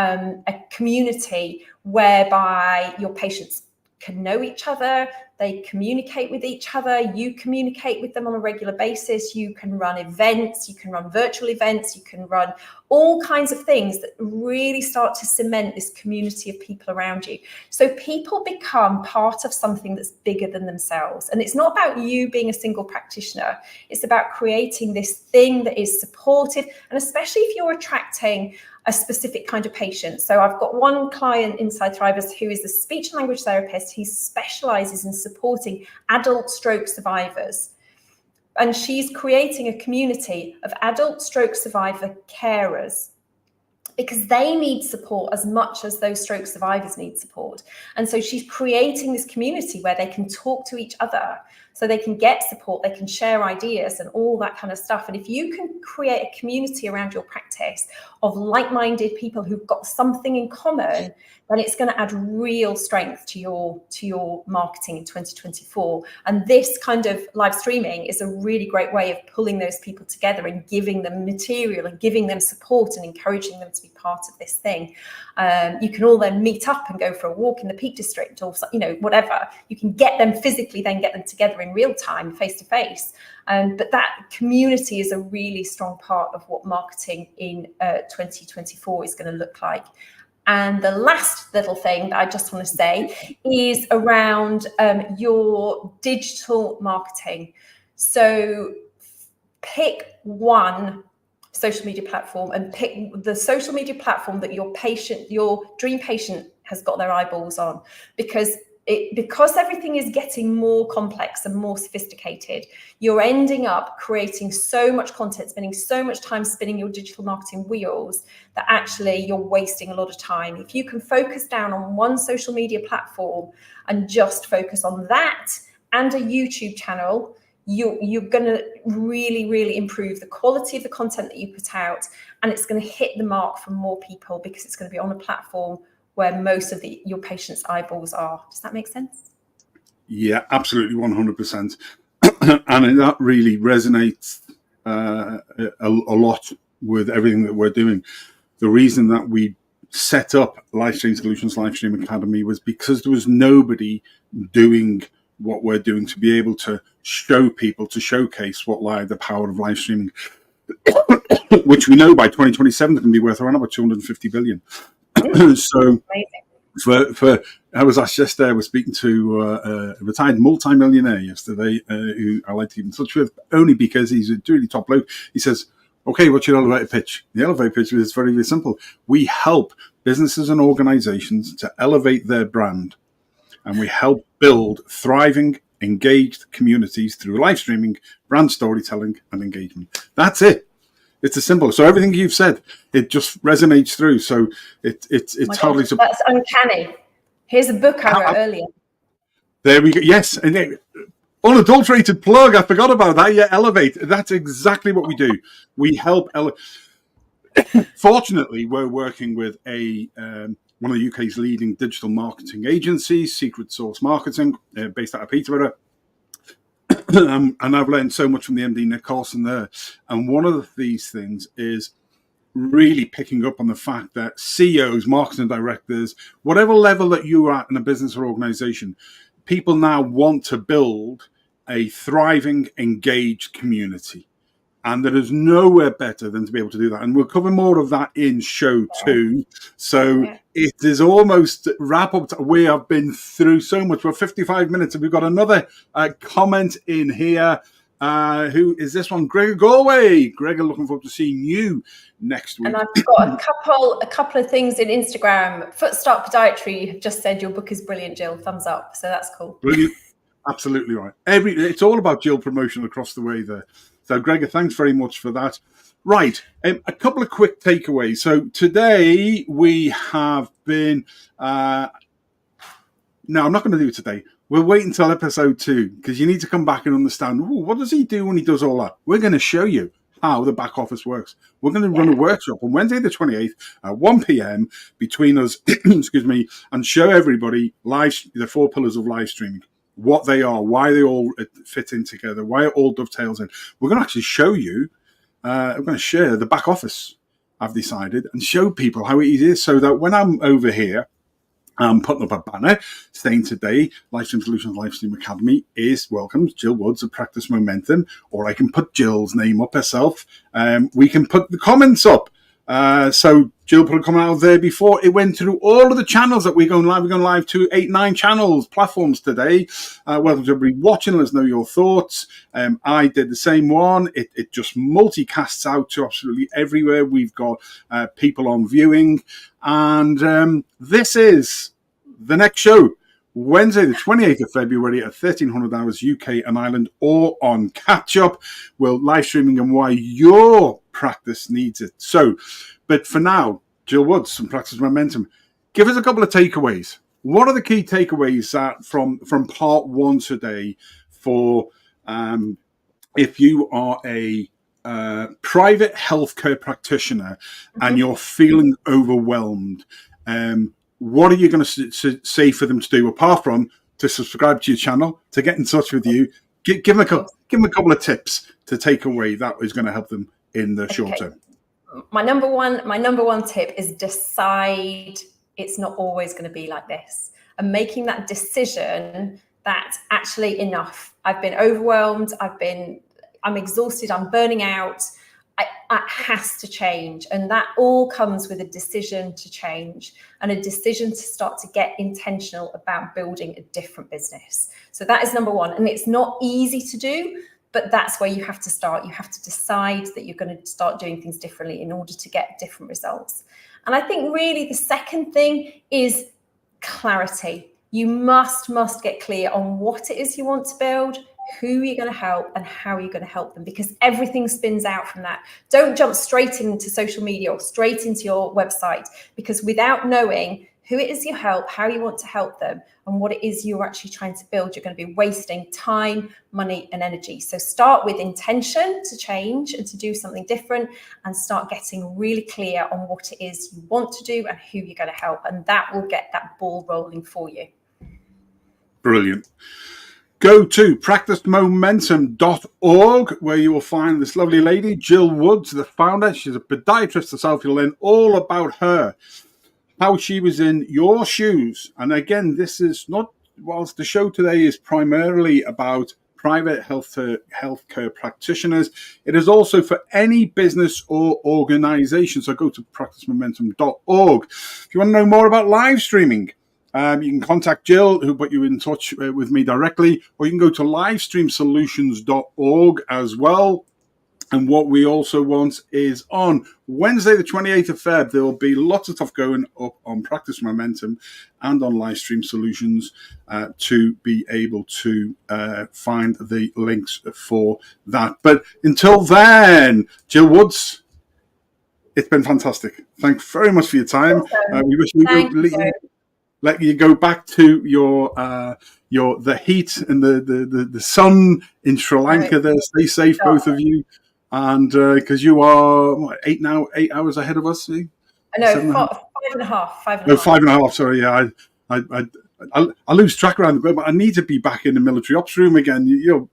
community whereby your patients can know each other, they communicate with each other, you communicate with them on a regular basis, you can run events, you can run virtual events, you can run all kinds of things that really start to cement this community of people around you. So people become part of something that's bigger than themselves. And it's not about you being a single practitioner, it's about creating this thing that is supportive, and especially if you're attracting a specific kind of patient. So I've got one client inside Thrivers who is a speech and language therapist. He specializes in supporting adult stroke survivors. And she's creating a community of adult stroke survivor carers, because they need support as much as those stroke survivors need support. And so she's creating this community where they can talk to each other, so they can get support, they can share ideas and all that kind of stuff. And if you can create a community around your practice of like-minded people who've got something in common, then it's going to add real strength to your marketing in 2024. And this kind of live streaming is a really great way of pulling those people together and giving them material and giving them support and encouraging them to be part of this thing. You can all then meet up and go for a walk in the Peak District, or whatever. You can get them physically, then get them together in real time, face to face. But that community is a really strong part of what marketing in 2024 is going to look like. And the last little thing that I just want to say is around your digital marketing. So pick one social media platform, and pick the social media platform that your dream patient has got their eyeballs on, because everything is getting more complex and more sophisticated. You're ending up creating so much content, spending so much time spinning your digital marketing wheels, that actually you're wasting a lot of time. If you can focus down on one social media platform and just focus on that and a YouTube channel, you're going to really, really improve the quality of the content that you put out, and it's going to hit the mark for more people, because it's going to be on a platform where most of your patients' eyeballs are. Does that make sense? Yeah, absolutely, 100%. And that really resonates a lot with everything that we're doing. The reason that we set up Livestream Solutions Livestream Academy was because there was nobody doing what we're doing to be able to show people, to showcase the power of live streaming, which we know by 2027 can be worth around about 250 billion. So I was asked yesterday, I was speaking to a retired multi-millionaire yesterday who I like to keep in touch with, only because he's a really top bloke. He says, okay, what's your elevator pitch? The elevator pitch is very, very simple. We help businesses and organizations to elevate their brand, and we help build thriving, engaged communities through live streaming, brand storytelling, and engagement. That's it. It's as simple. So everything you've said, it just resonates through. So it's totally. That's uncanny. Here's a book I wrote earlier. There we go. Yes, and unadulterated plug. I forgot about that. Yeah, Elevate. That's exactly what we do. We help. Fortunately, we're working with one of the UK's leading digital marketing agencies, Secret Source Marketing, based out of Peterborough. And I've learned so much from the MD, Nick Carlson, there. And one of these things is really picking up on the fact that CEOs, marketing directors, whatever level that you're at in a business or organization, people now want to build a thriving, engaged community. And there is nowhere better than to be able to do that. And we'll cover more of that in show 2. So it is almost wrap up. We have been through so much. We're 55 minutes and we've got another comment in here. Who is this one? Gregor Galway. Gregor, looking forward to seeing you next week. And I've got a couple of things in Instagram. Footstart Podiatry have just said your book is brilliant, Jill. Thumbs up. So that's cool. Brilliant. Absolutely right. It's all about Jill promotion across the way there. So, Gregor, thanks very much for that. Right, a couple of quick takeaways. So today we have been... no, I'm not going to do it today. We'll wait until episode 2 because you need to come back and understand, what does he do when he does all that? We're going to show you how the back office works. We're going to run a workshop on Wednesday the 28th at 1 p.m. between us, excuse me, and show everybody the 4 pillars of live streaming. What they are, why they all fit in together, why it all dovetails in. We're going to actually show you, we're going to share the back office, I've decided, and show people how it is so that when I'm over here, I'm putting up a banner saying today, Livestream Solutions Livestream Academy is welcomes Jill Woods of Practice Momentum, or I can put Jill's name up herself. We can put the comments up. So Jill put a comment out there before. It went through all of the channels that we're going live. We're going live to 8-9 channels, platforms today. Welcome to everybody watching. Let us know your thoughts. I did the same one. It just multicasts out to absolutely everywhere. We've got people on viewing. And this is the next show. Wednesday, the 28th of February at 1300 hours UK and Ireland, or on catch up. We'll live streaming and why your practice needs it. So, but for now, Jill Woods from Practice Momentum, give us a couple of takeaways. What are the key takeaways from part 1 today for if you are a private healthcare practitioner and you're feeling overwhelmed? What are you going to say for them to do, apart from to subscribe to your channel, to get in touch with you? Give them a couple of tips to take away that is going to help them in the short term. My number one tip is decide it's not always going to be like this, and making that decision that actually enough. I've been overwhelmed. I'm exhausted. I'm burning out. It has to change. And that all comes with a decision to change and a decision to start to get intentional about building a different business. So that is number one. And it's not easy to do, but that's where you have to start. You have to decide that you're going to start doing things differently in order to get different results. And I think really the second thing is clarity. You must get clear on what it is you want to build, who you're going to help, and how you're going to help them, because everything spins out from that. Don't jump straight into social media or straight into your website, because without knowing who it is you help, how you want to help them, and what it is you're actually trying to build, you're going to be wasting time, money, and energy. So start with intention to change and to do something different, and start getting really clear on what it is you want to do and who you're going to help, and that will get that ball rolling for you. Brilliant. Go to practicemomentum.org, where you will find this lovely lady, Jill Woods, the founder. She's a podiatrist herself. You'll learn all about her, how she was in your shoes. And again, this is not, whilst the show today is primarily about private healthcare practitioners, it is also for any business or organization. So go to practicemomentum.org. If you want to know more about live streaming, you can contact Jill, who put you in touch with me directly, or you can go to livestreamsolutions.org as well. And what we also want is on Wednesday, the 28th of Feb, there will be lots of stuff going up on Practice Momentum and on Livestream Solutions to be able to find the links for that. But until then, Jill Woods, it's been fantastic. Thanks very much for your time. Awesome. We wish you let you go back to the heat and the sun in Sri Lanka. There, stay safe, both of you, and because you are 8 hours ahead of us. See? I know, 5.5. No, 5.5. Sorry, yeah, I I lose track around the globe, but I need to be back in the military ops room again.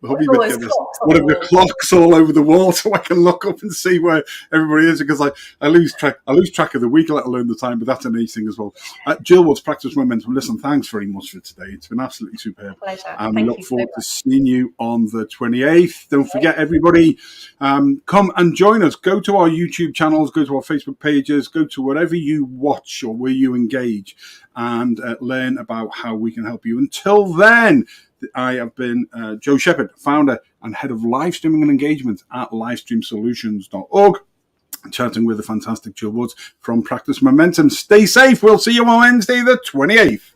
Hubby would get this, one of the clocks all over the wall, so I can look up and see where everybody is, because I lose track of the week, let alone the time. But that's an ace thing as well. Jill Woods, Practice Momentum. Listen, thanks very much for today. It's been absolutely superb. Pleasure. We look forward to seeing you on the 28th. Don't forget, everybody, come and join us. Go to our YouTube channels, go to our Facebook pages, go to wherever you watch or where you engage, and learn about how we can help you. Until then, I have been Joe Shepherd, founder and head of live streaming and engagement at livestreamsolutions.org, chatting with the fantastic Jill Woods from Practice Momentum. Stay safe. We'll see you on Wednesday the 28th.